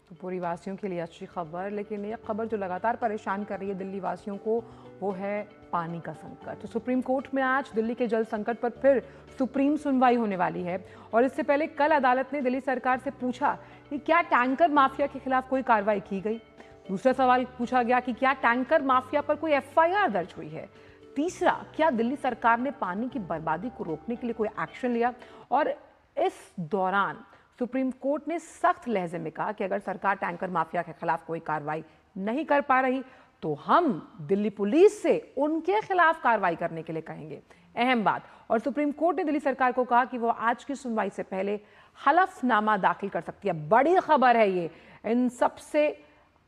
तो पूरी वासियों के लिए अच्छी खबर, लेकिन एक खबर जो लगातार परेशान कर रही है दिल्ली वासियों को वो है पानी का संकट। तो सुप्रीम कोर्ट में आज दिल्ली के जल संकट पर फिर सुप्रीम सुनवाई होने वाली है और इससे पहले कल अदालत ने दिल्ली सरकार से पूछा कि क्या टैंकर माफिया के खिलाफ कोई कार्रवाई की गई। दूसरा सवाल पूछा गया कि क्या टैंकर माफिया पर कोई एफआईआर दर्ज हुई है। तीसरा, क्या दिल्ली सरकार ने पानी की बर्बादी को रोकने के लिए कोई एक्शन लिया। और इस दौरान सुप्रीम कोर्ट ने सख्त लहजे में कहा कि अगर सरकार टैंकर माफिया के खिलाफ कोई कार्रवाई नहीं कर पा रही तो हम दिल्ली पुलिस से उनके खिलाफ कार्रवाई करने के लिए कहेंगे। अहम बात। और सुप्रीम कोर्ट ने दिल्ली सरकार को कहा कि वो आज की सुनवाई से पहले हलफनामा दाखिल कर सकती है। बड़ी खबर है ये। इन सबसे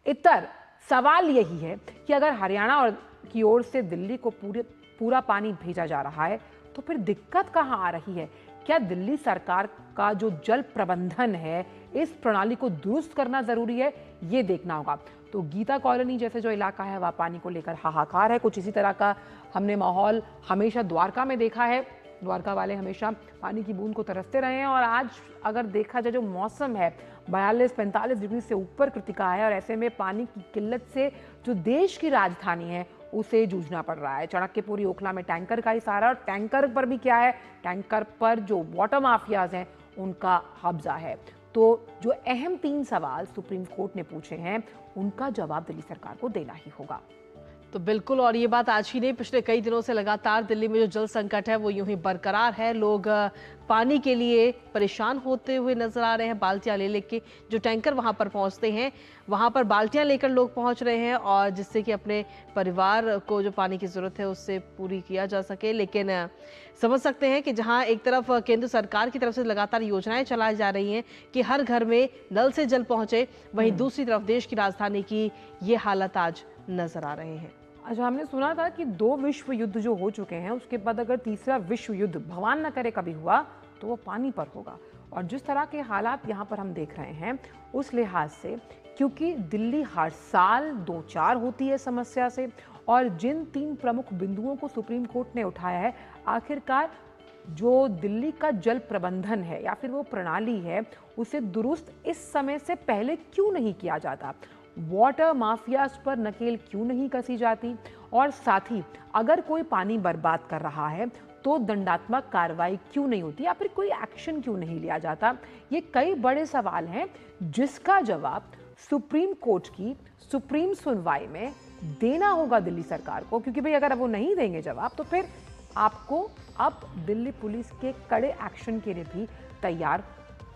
इतर सवाल यही है कि अगर हरियाणा और की ओर से दिल्ली को पूरा पानी भेजा जा रहा है तो फिर दिक्कत कहां आ रही है। क्या दिल्ली सरकार का जो जल प्रबंधन है इस प्रणाली को दुरुस्त करना जरूरी है, ये देखना होगा। तो गीता कॉलोनी जैसे जो इलाका है वहाँ पानी को लेकर हाहाकार है। कुछ इसी तरह का हमने माहौल हमेशा द्वारका में देखा है। द्वारका वाले हमेशा पानी की बूंद को तरसते रहे हैं और आज अगर देखा जाए जो मौसम है 42-45 डिग्री से ऊपर कृतिका है और ऐसे में पानी की किल्लत से जो देश की राजधानी है उसे जूझना पड़ रहा है। चाणक्यपुरी ओखला में टैंकर का ही सहारा और टैंकर पर भी क्या है, टैंकर पर जो वाटर माफियाज हैं उनका कब्जा है। तो जो अहम 3 सवाल सुप्रीम कोर्ट ने पूछे हैं उनका जवाब दिल्ली सरकार को देना ही होगा। तो बिल्कुल, और ये बात आज ही नहीं, पिछले कई दिनों से लगातार दिल्ली में जो जल संकट है वो यूं ही बरकरार है। लोग पानी के लिए परेशान होते हुए नजर आ रहे हैं। बाल्टियां ले लेके जो टैंकर वहां पर पहुंचते हैं वहां पर बाल्टियां लेकर लोग पहुंच रहे हैं और जिससे कि अपने परिवार को जो पानी की जरूरत है उससे पूरी किया जा सके। लेकिन समझ सकते हैं कि जहां एक तरफ केंद्र सरकार की तरफ से लगातार योजनाएं चलाई जा रही हैं कि हर घर में नल से जल पहुंचे, वहीं दूसरी तरफ देश की राजधानी की ये हालत आज नजर आ रहे हैं। अच्छा, हमने सुना था कि 2 विश्व युद्ध जो हो चुके हैं उसके बाद अगर तीसरा विश्व युद्ध भगवान न करे कभी हुआ तो वो पानी पर होगा। और जिस तरह के हालात यहाँ पर हम देख रहे हैं उस लिहाज से, क्योंकि दिल्ली हर साल 2-4 होती है समस्या से, और जिन 3 प्रमुख बिंदुओं को सुप्रीम कोर्ट ने उठाया है, आखिरकार जो दिल्ली का जल प्रबंधन है या फिर वो प्रणाली है उसे दुरुस्त इस समय से पहले क्यों नहीं किया जाता, वाटर माफियाज पर नकेल क्यों नहीं कसी जाती, और साथ ही अगर कोई पानी बर्बाद कर रहा है तो दंडात्मक कार्रवाई क्यों नहीं होती या फिर कोई एक्शन क्यों नहीं लिया जाता। ये कई बड़े सवाल हैं जिसका जवाब सुप्रीम कोर्ट की सुप्रीम सुनवाई में देना होगा दिल्ली सरकार को, क्योंकि भाई अगर वो नहीं देंगे जवाब तो फिर आपको अब दिल्ली पुलिस के कड़े एक्शन के लिए भी तैयार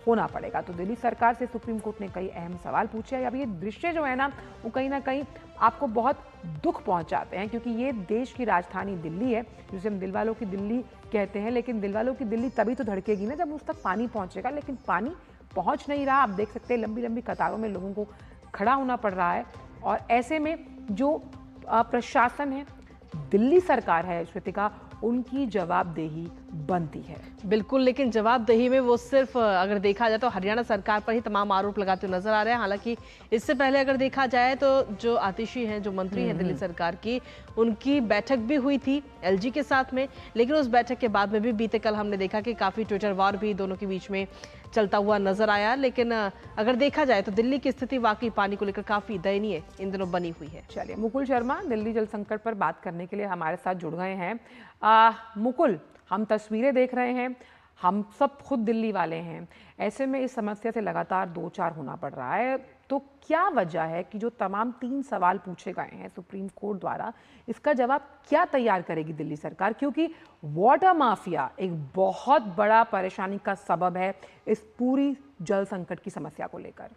होना पड़ेगा। तो दिल्ली सरकार से सुप्रीम कोर्ट ने कई अहम सवाल पूछे हैं। अब ये दृश्य जो है ना वो कहीं ना कहीं आपको बहुत दुख पहुंचाते हैं, क्योंकि ये देश की राजधानी दिल्ली है जिसे हम दिलवालों की दिल्ली कहते हैं। लेकिन दिलवालों की दिल्ली तभी तो धड़केगी ना जब उस तक पानी पहुंचेगा, लेकिन पानी पहुंच नहीं रहा। आप देख सकते हैं लंबी लंबी कतारों में लोगों को खड़ा होना पड़ रहा है और ऐसे में जो प्रशासन है, दिल्ली सरकार है श्रुतिका, उनकी जवाबदेही बनती है। बिल्कुल, लेकिन जवाबदेही में वो सिर्फ अगर देखा जाए तो हरियाणा सरकार पर ही तमाम आरोप लगाते हुए नजर आ रहे हैं। हालांकि इससे पहले अगर देखा जाए तो जो आतिशी हैं, जो मंत्री हैं दिल्ली सरकार की, उनकी बैठक भी हुई थी एलजी के साथ में। लेकिन उस बैठक के बाद में भी बीते कल हमने देखा कि काफी ट्विटर वॉर भी दोनों के बीच में चलता हुआ नजर आया। लेकिन अगर देखा जाए तो दिल्ली की स्थिति वाकई पानी को लेकर काफी दयनीय इन दिनों बनी हुई है। चलिए, मुकुल शर्मा दिल्ली जल संकट पर बात करने के लिए हमारे साथ जुड़ गए हैं। मुकुल, हम तस्वीरें देख रहे हैं, हम सब खुद दिल्ली वाले हैं, ऐसे में इस समस्या से लगातार 2-4 होना पड़ रहा है। तो क्या वजह है कि जो तमाम 3 सवाल पूछे गए हैं सुप्रीम कोर्ट द्वारा, इसका जवाब क्या तैयार करेगी दिल्ली सरकार, क्योंकि वाटर माफिया एक बहुत बड़ा परेशानी का सबब है इस पूरी जल संकट की समस्या को लेकर।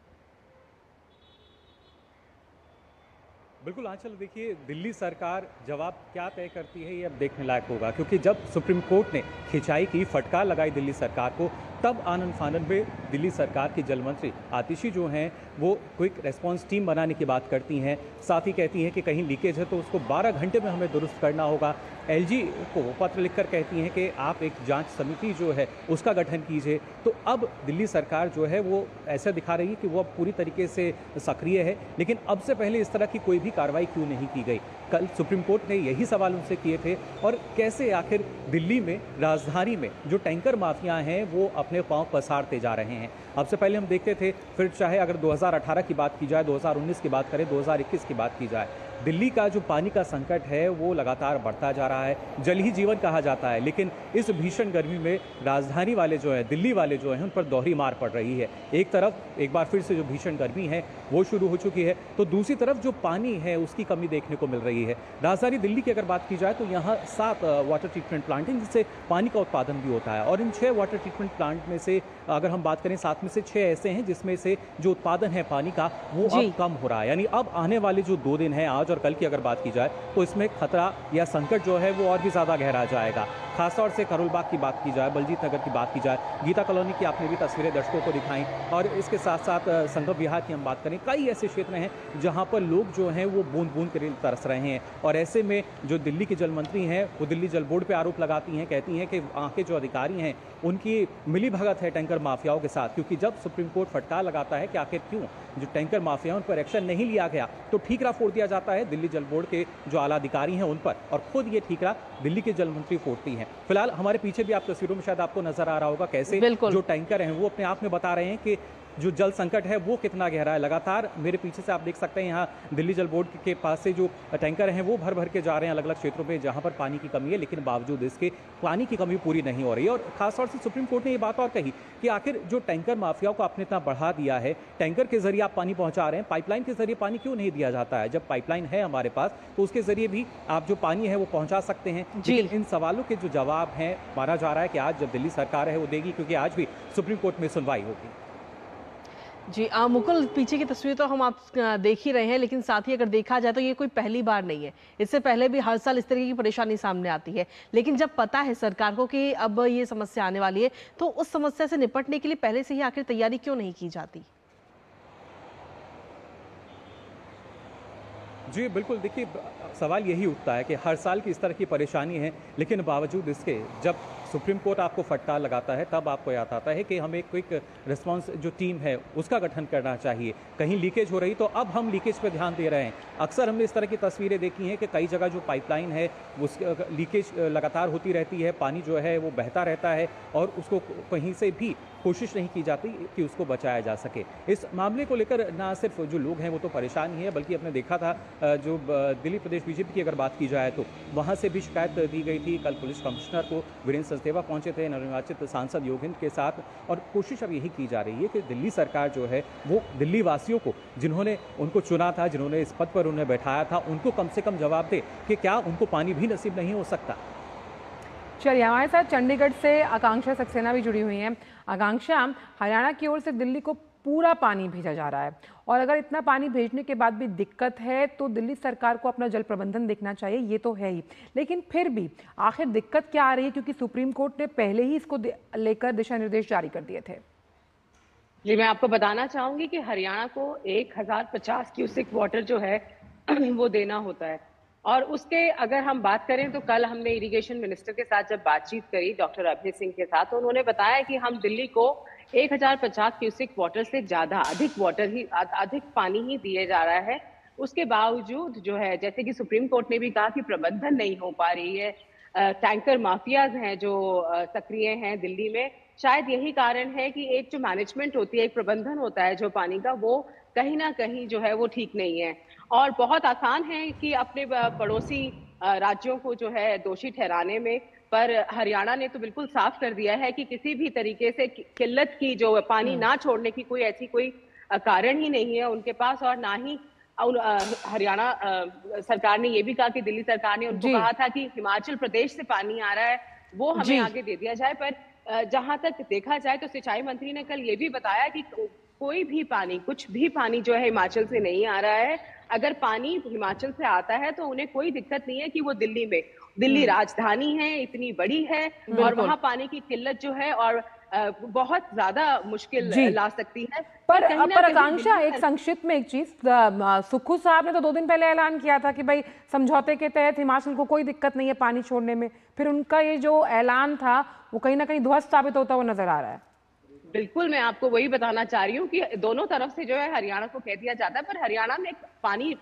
बिल्कुल आंचल, देखिए दिल्ली सरकार जवाब क्या तय करती है ये अब देखने लायक होगा, क्योंकि जब सुप्रीम कोर्ट ने खिंचाई की, फटकार लगाई दिल्ली सरकार को, तब आनन फानन में दिल्ली सरकार की जल मंत्री आतिशी जो हैं वो क्विक रेस्पॉन्स टीम बनाने की बात करती हैं। साथ ही कहती हैं कि कहीं लीकेज है तो उसको 12 घंटे में हमें दुरुस्त करना होगा। एलजी को वो पत्र लिखकर कहती हैं कि आप एक जांच समिति जो है उसका गठन कीजिए। तो अब दिल्ली सरकार जो है वो ऐसा दिखा रही है कि वो अब पूरी तरीके से सक्रिय है, लेकिन अब से पहले इस तरह की कोई भी कार्रवाई क्यों नहीं की गई। कल सुप्रीम कोर्ट ने यही सवाल उनसे किए थे, और कैसे आखिर दिल्ली में, राजधानी में जो टैंकर माफिया हैं वो अपने अपने पांव पसारते जा रहे हैं। अब से पहले हम देखते थे, फिर चाहे अगर 2018 की बात की जाए, 2019 की बात करें, 2021 की बात की जाए, दिल्ली का जो पानी का संकट है वो लगातार बढ़ता जा रहा है। जल ही जीवन कहा जाता है, लेकिन इस भीषण गर्मी में राजधानी वाले जो हैं, दिल्ली वाले जो हैं, उन पर दोहरी मार पड़ रही है। एक तरफ एक बार फिर से जो भीषण गर्मी है वो शुरू हो चुकी है, तो दूसरी तरफ जो पानी है उसकी कमी देखने को मिल रही है। राजधानी दिल्ली की अगर बात की जाए तो यहाँ 7 वाटर ट्रीटमेंट प्लांट हैं जिससे पानी का उत्पादन भी होता है, और इन 6 वाटर ट्रीटमेंट प्लांट में से अगर हम बात करें 7 में से 6 ऐसे हैं जिसमें से जो उत्पादन है पानी का वो अब कम हो रहा है। यानी अब आने वाले जो 2 दिन हैं, आज और कल की अगर बात की जाए, तो इसमें खतरा या संकट जो है वो और भी ज़्यादा गहरा जाएगा। खासतौर से करोलबाग की बात की जाए, बलजीत नगर की बात की जाए, गीता कॉलोनी की आपने भी तस्वीरें दर्शकों को दिखाई, और इसके साथ साथ संगम विहार की हम बात करें, कई ऐसे क्षेत्र हैं जहां पर लोग जो हैं वो बूंद बूंद के लिए तरस रहे हैं। और ऐसे में जो दिल्ली के जल मंत्री हैं वो दिल्ली जल बोर्ड पर आरोप लगाती हैं, कहती हैं कि वहाँ के जो अधिकारी हैं उनकी मिली भगत है टैंकर माफियाओं के साथ, क्योंकि जब सुप्रीम कोर्ट फटकार लगाता है कि आखिर क्यों जो टैंकर माफिया उन पर एक्शन नहीं लिया गया, तो ठीकरा फोड़ दिया जाता है दिल्ली जल बोर्ड के जो आला अधिकारी हैं उन पर, और खुद ये ठीकरा दिल्ली के जल मंत्री फोड़ती हैं। फिलहाल हमारे पीछे भी आप तस्वीरों में शायद आपको नजर आ रहा होगा कैसे जो टैंकर हैं वो अपने आप में बता रहे हैं कि जो जल संकट है वो कितना गहरा है। लगातार मेरे पीछे से आप देख सकते हैं यहाँ दिल्ली जल बोर्ड के पास से जो टैंकर हैं वो भर भर के जा रहे हैं अलग अलग क्षेत्रों में जहाँ पर पानी की कमी है, लेकिन बावजूद इसके पानी की कमी पूरी नहीं हो रही है। और खासतौर से सुप्रीम कोर्ट ने ये बात और कही कि आखिर जो टैंकर माफियाओं को आपने इतना बढ़ा दिया है, टैंकर के जरिए आप पानी पहुंचा रहे हैं, पाइपलाइन के जरिए पानी क्यों नहीं दिया जाता है? जब पाइपलाइन है हमारे पास तो उसके जरिए भी आप जो पानी है वो पहुंचा सकते हैं। लेकिन इन सवालों के जो जवाब हैं माना जा रहा है कि आज जब दिल्ली सरकार है वो देगी, क्योंकि आज भी सुप्रीम कोर्ट में सुनवाई होगी। जी मुकुल, पीछे की तस्वीर तो हम आप देख ही रहे हैं, लेकिन साथ ही अगर देखा जाए तो ये कोई पहली बार नहीं है। इससे पहले भी हर साल इस तरह की परेशानी सामने आती है, लेकिन जब पता है सरकार को कि अब ये समस्या आने वाली है, तो उस समस्या से निपटने के लिए पहले से ही आखिर तैयारी क्यों नहीं की जाती? जी बिल्कुल, देखिए सवाल यही उठता है कि हर साल की इस तरह की परेशानी है, लेकिन बावजूद इसके जब सुप्रीम कोर्ट आपको फटकार लगाता है तब आपको याद आता है कि हमें क्विक रिस्पांस जो टीम है उसका गठन करना चाहिए। कहीं लीकेज हो रही तो अब हम लीकेज पर ध्यान दे रहे हैं। अक्सर हमने इस तरह की तस्वीरें देखी हैं कि कई जगह जो पाइपलाइन है उस लीकेज लगातार होती रहती है, पानी जो है वो बहता रहता है और उसको कहीं से भी कोशिश नहीं की जाती कि उसको बचाया जा सके। इस मामले को लेकर ना सिर्फ जो लोग हैं वो तो परेशान ही है, बल्कि आपने देखा था जो दिल्ली प्रदेश बीजेपी की अगर बात की जाए तो वहाँ से भी शिकायत दी गई थी। कल पुलिस कमिश्नर को वीरेंद्र सचदेवा पहुंचे थे नवनिर्वाचित सांसद योगेंद्र के साथ, और कोशिश अब यही की जा रही है कि दिल्ली सरकार जो है वो दिल्ली वासियों को, जिन्होंने उनको चुना था, जिन्होंने इस पद पर उन्हें बैठाया था, उनको कम से कम जवाब दे कि क्या उनको पानी भी नसीब नहीं हो सकता। चलिए, हमारे साथ चंडीगढ़ से आकांक्षा सक्सेना भी जुड़ी हुई हैं। आकांक्षा, हरियाणा की ओर से दिल्ली को पूरा पानी भेजा जा रहा है, और अगर इतना पानी भेजने के बाद भी दिक्कत है तो दिल्ली सरकार को अपना जल प्रबंधन देखना चाहिए, ये तो है ही, लेकिन फिर भी आखिर दिक्कत क्या आ रही है? क्योंकि सुप्रीम कोर्ट ने पहले ही इसको लेकर दिशा निर्देश जारी कर दिए थे। जी, मैं आपको बताना चाहूंगी कि हरियाणा को 1050 क्यूसेक वाटर जो है वो देना होता है, और उसके अगर हम बात करें तो कल हमने इरिगेशन मिनिस्टर के साथ जब बातचीत करी डॉक्टर अभय सिंह के साथ, तो उन्होंने बताया कि हम दिल्ली को 1050 क्यूसेक वाटर से ज्यादा अधिक पानी ही दिए जा रहा है। उसके बावजूद जो है, जैसे कि सुप्रीम कोर्ट ने भी कहा कि प्रबंधन नहीं हो पा रही है, टैंकर माफियाज हैं जो सक्रिय हैं दिल्ली में। शायद यही कारण है कि एक जो मैनेजमेंट होती है, एक प्रबंधन होता है जो पानी का, वो कहीं ना कहीं जो है वो ठीक नहीं है। और बहुत आसान है कि अपने पड़ोसी राज्यों को जो है दोषी ठहराने में, पर हरियाणा ने तो बिल्कुल साफ कर दिया है कि किसी भी तरीके से किल्लत की जो पानी ना छोड़ने की कोई कारण ही नहीं है उनके पास। और ना ही हरियाणा सरकार ने ये भी कहा कि दिल्ली सरकार ने उनको कहा था कि हिमाचल प्रदेश से पानी आ रहा है वो हमें आगे दे दिया जाए। पर जहां तक देखा जाए तो सिंचाई मंत्री ने कल ये भी बताया कि कोई भी पानी, कुछ भी पानी जो है हिमाचल से नहीं आ रहा है। अगर पानी हिमाचल से आता है तो उन्हें कोई दिक्कत नहीं है कि वो दिल्ली राजधानी है, इतनी बड़ी है, और वहां पानी की किल्लत जो है और बहुत ज्यादा मुश्किल ला सकती है। पर आकांक्षा, एक संक्षिप्त में एक चीज, सुक्खू साहब ने तो 2 दिन पहले ऐलान किया था कि भाई समझौते के तहत हिमाचल को कोई दिक्कत नहीं है पानी छोड़ने में, फिर उनका ये जो ऐलान था वो कहीं ना कहीं ध्वस्त साबित होता हुआ नजर आ रहा है। बिल्कुल, मैं आपको वही बताना चाह रही हूँ कि दोनों तरफ से जो है हरियाणा को कह दिया जाता है, पर हरियाणा में पानी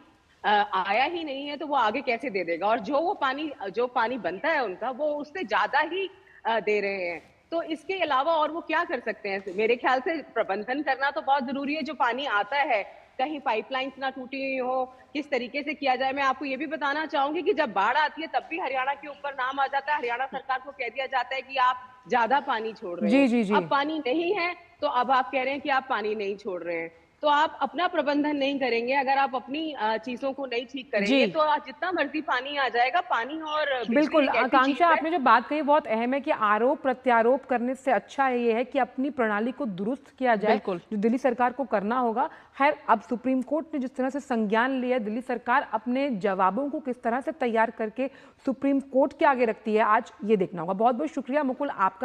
आया ही नहीं है तो वो आगे कैसे दे देगा? और जो पानी बनता है उनका, वो उससे ज्यादा ही दे रहे हैं। तो इसके अलावा और वो क्या कर सकते हैं? मेरे ख्याल से प्रबंधन करना तो बहुत जरूरी है। जो पानी आता है, कहीं पाइपलाइंस ना टूटी हुई हो, किस तरीके से किया जाए। मैं आपको ये भी बताना चाहूंगी कि जब बाढ़ आती है तब भी हरियाणा के ऊपर नाम आ जाता है, हरियाणा सरकार को कह दिया जाता है कि आप ज्यादा पानी छोड़ रहे जी हो। जी जी। अब पानी नहीं है तो अब आप कह रहे हैं कि आप पानी नहीं छोड़ रहे हैं। तो आप अपना प्रबंधन नहीं करेंगे, अगर आप अपनी चीजों को नहीं ठीक करेंगे जी तो आज जितना मर्जी पानी आ जाएगा। पानी और बिजली बिल्कुल एक ऐसी चीज आकांक्षा, है। आपने जो बात कही बहुत अहम है कि आरोप प्रत्यारोप करने से अच्छा ये है कि अपनी प्रणाली को दुरुस्त किया जाए, बिल्कुल। जो दिल्ली सरकार को करना होगा। खैर, अब सुप्रीम कोर्ट ने जिस तरह से संज्ञान लिया, दिल्ली सरकार अपने जवाबों को किस तरह से तैयार करके सुप्रीम कोर्ट के आगे रखती है, आज ये देखना होगा। बहुत बहुत शुक्रिया मुकुल आपका।